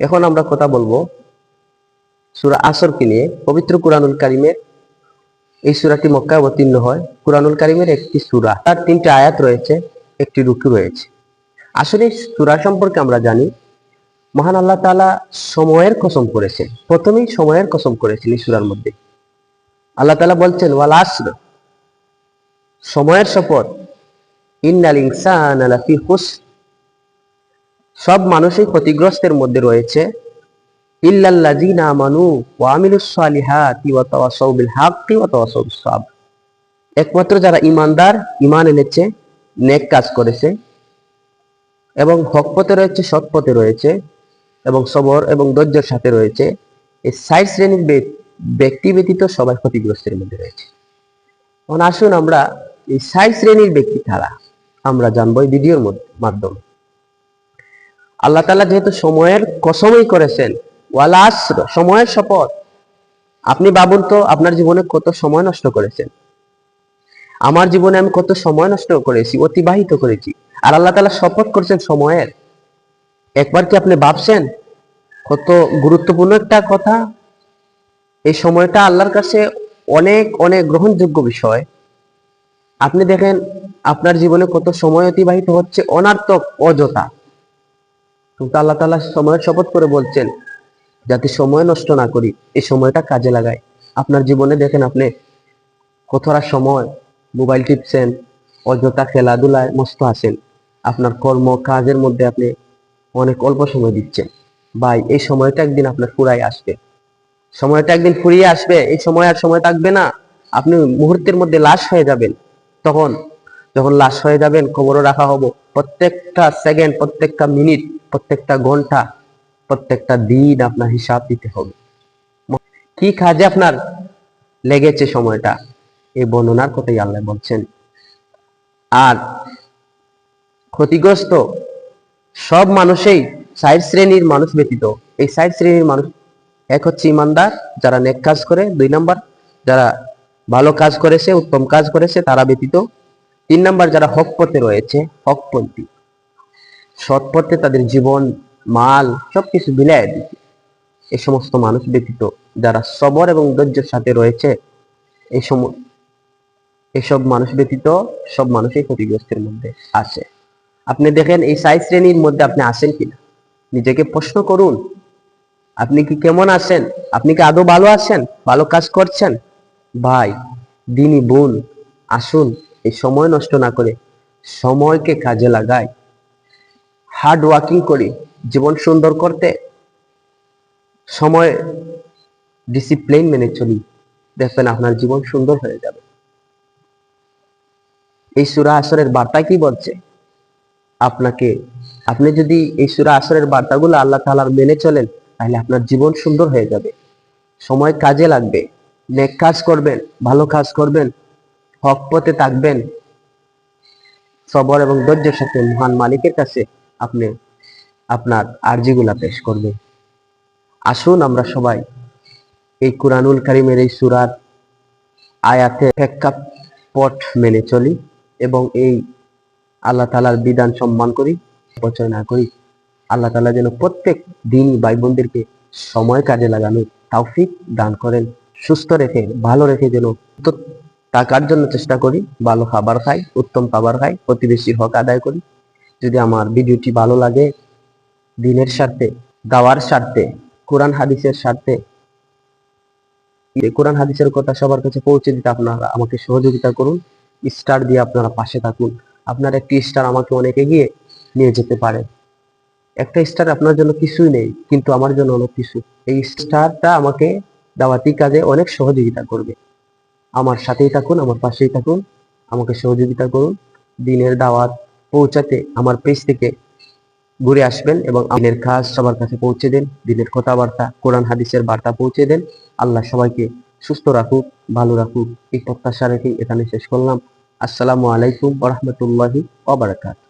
এখন আমরা কথা বলবো সূরা আসরকে নিয়ে। পবিত্র কুরআনুল কারীমের এই সূরাটি মক্কায় অবতীর্ণ হয়। কুরআনুল কারীমের একটি সূরা, তার 3টি আয়াত রয়েছে, একটি রুকু রয়েছে। আসলে সূরা সম্পর্কে আমরা জানি মহান আল্লাহ তাআলা সময়ের কসম করেছেন। প্রথমেই সময়ের কসম করেছেন এই সূরার মধ্যে। আল্লাহ তাআলা বলছেন ওয়াল আসর, সময়ের শপথ, ইন্নাল ইনসানা লাফি খুসর, সব মানুষই ক্ষতিগ্রস্তের মধ্যে রয়েছে, ইল্লাল্লাযীনা আমানু ওয়া আমিলুস সালিহাতি ওয়া তাওয়াসাউ বিল হাক্কি ওয়া তাওয়াসাউ বিস সাবর, একমাত্র যারা ঈমানদার, ঈমান এনেছে, নেক কাজ করেছে এবং হক পথে রয়েছে, সৎ পথে রয়েছে এবং সবর এবং ধৈর্যের সাথে রয়েছে, এই 4 শ্রেণীর ব্যক্তি ব্যতীত সবাই ক্ষতিগ্রস্তের মধ্যে রয়েছে। এখন আসুন আমরা এই 4 শ্রেণীর ব্যক্তি ছাড়া আমরা জানবো এই ভিডিওর মাধ্যমে। আল্লাহ তাআলা যেহেতু সময়ের কসমই করেছেন, ওয়াল আসর, সময়ের শপথ। আপনি ভাবুন তো আপনার জীবনে কত সময় নষ্ট করেছেন। আমার জীবনে আমি কত সময় নষ্ট করেছি, অতিবাহিত করেছি, আর আল্লাহ তাআলা শপথ করছেন সময়ের। একবার কি আপনি ভাবছেন কত গুরুত্বপূর্ণ একটা কথা? এই সময়টা আল্লাহর কাছে অনেক অনেক গ্রহণযোগ্য বিষয়। আপনি দেখেন আপনার জীবনে কত সময় অতিবাহিত হচ্ছে অনার্থক, অযথা, কিন্তু আল্লাহ তাআলা সময়ের শপথ করে বলছেন যাতে সময় নষ্ট না করি, এই সময়টা কাজে লাগাই। আপনার জীবনে দেখেন আপনি কতটা সময় মোবাইল টিপছেন, অযথা খেলাধুলায় মস্ত আছেন, আপনার কর্ম কাজের মধ্যে আপনি অনেক অল্প সময় দিচ্ছেন। ভাই, এই সময়টা একদিন আপনার ফুরাই আসবে, সময়টা একদিন ফুরিয়ে আসবে। এই সময় আর সময় থাকবে না, আপনি মুহূর্তের মধ্যে লাশ হয়ে যাবেন। তখন যখন লাশ হয়ে যাবেন, কবরে রাখা হবো, প্রত্যেকটা সেকেন্ড, প্রত্যেকটা মিনিট, প্রত্যেকটা ঘন্টা, প্রত্যেকটা দিন আপনার হিসাব দিতে হবে। কি কাজে আপনার লেগেছে সময়টা, এই বর্ণনার কথাই আল্লাহ বলছেন। আর ক্ষতিগ্রস্ত সব মানুষই 4 শ্রেণীর মানুষ ব্যতীত। এই 4 শ্রেণীর মানুষ, এক হচ্ছে ইমানদার, যারা নেক কাজ করে, 2 নাম্বার যারা ভালো কাজ করেছে, উত্তম কাজ করেছে তারা ব্যতীত, 3 নাম্বার যারা হক পথে রয়েছে, হকপন্থী, সৎ পথে তাদের জীবন মাল সবকিছু বিলায় দিচ্ছে, এই সমস্ত মানুষ ব্যতীত যারা সবর এবং ধৈর্যের সাথে রয়েছে, এসব মানুষ ব্যতীত সব মানুষই ক্ষতিগ্রস্তের মধ্যে আছে। আপনি দেখেন এই 4 শ্রেণীর মধ্যে আপনি আছেন কিনা, নিজেকে প্রশ্ন করুন। আপনি কি কেমন আছেন? আপনি কি আদৌ ভালো আছেন? ভালো কাজ করছেন? ভাই, দিনী বোন, আসুন এই সময় নষ্ট না করে সময়কে কাজে লাগাই, হার্ড ওয়ার্কিং করি জীবন সুন্দর করতে। সময় ডিসিপ্লিন মেনে চলি, দেখবেন আপনার জীবন সুন্দর হয়ে যাবে। এই সূরা আসরের বার্তা কি বলছে আপনাকে? আপনি যদি এই সূরা আসরের বার্তাগুলো আল্লাহ তাআলার মেনে চলেন, তাহলে আপনার জীবন সুন্দর হয়ে যাবে, সময় কাজে লাগবে, নেক কাজ করবেন, ভালো কাজ করবেন, হক পথে থাকবেন, সবর এবং ধৈর্যের সাথে মহান মালিকের কাছে আপনি আপনার আরজিগুলা পেশ করবেন। আসুন আমরা সবাই এই কুরআনুল কারীমের এই সূরার আয়াতের প্রেক্ষাপট মেনে চলি এবং এই আল্লাহ তাআলার বিধান সম্মান করি, অপচয় না করি। আল্লাহ তাআলা যেন প্রত্যেক দিনই ভাই বোনদেরকে সময় কাজে লাগানোর তৌফিক দান করেন। সুস্থ রেখে, ভালো রেখে যেন থাকার জন্য চেষ্টা করি, ভালো খাবার খাই, উত্তম খাবার খাই, প্রতিবেশীর হক আদায় করি। যদি আমার ভিডিওটি ভালো লাগে, দিনের স্বার্থে, দাওয়ার স্বার্থে, কোরআন হাদিসের স্বার্থে, কোরআন হাদিসের কথা সবার কাছে পৌঁছে দিতে আপনারা আমাকে সহযোগিতা করুন। স্টার দিয়ে আপনারা পাশে থাকুন। আপনার একটি স্টার আমাকে অনেক এগিয়ে নিয়ে যেতে পারে। একটা স্টার আপনার জন্য কিছুই নেই, কিন্তু আমার জন্য অনেক কিছু। এই স্টারটা আমাকে দাওয়াতি কাজে অনেক সহযোগিতা করবে। আমার সাথেই থাকুন, আমার পাশেই থাকুন, আমাকে সহযোগিতা করুন। দিনের দাওয়াত পৌঁছাতে আমার পেজ থেকে ঘুরে আসবেন এবং দিনের কাজ সবার কাছে পৌঁছে দেন। দিনের কথাবার্তা, কোরআন হাদিসের বার্তা পৌঁছে দেন। আল্লাহ সবাইকে সুস্থ রাখুক, ভালো রাখুক, এই প্রত্যাশা রেখে এখানে শেষ করলাম। আসসালামু আলাইকুম ওয়া রাহমাতুল্লাহি ওয়া বারাকাতুহু।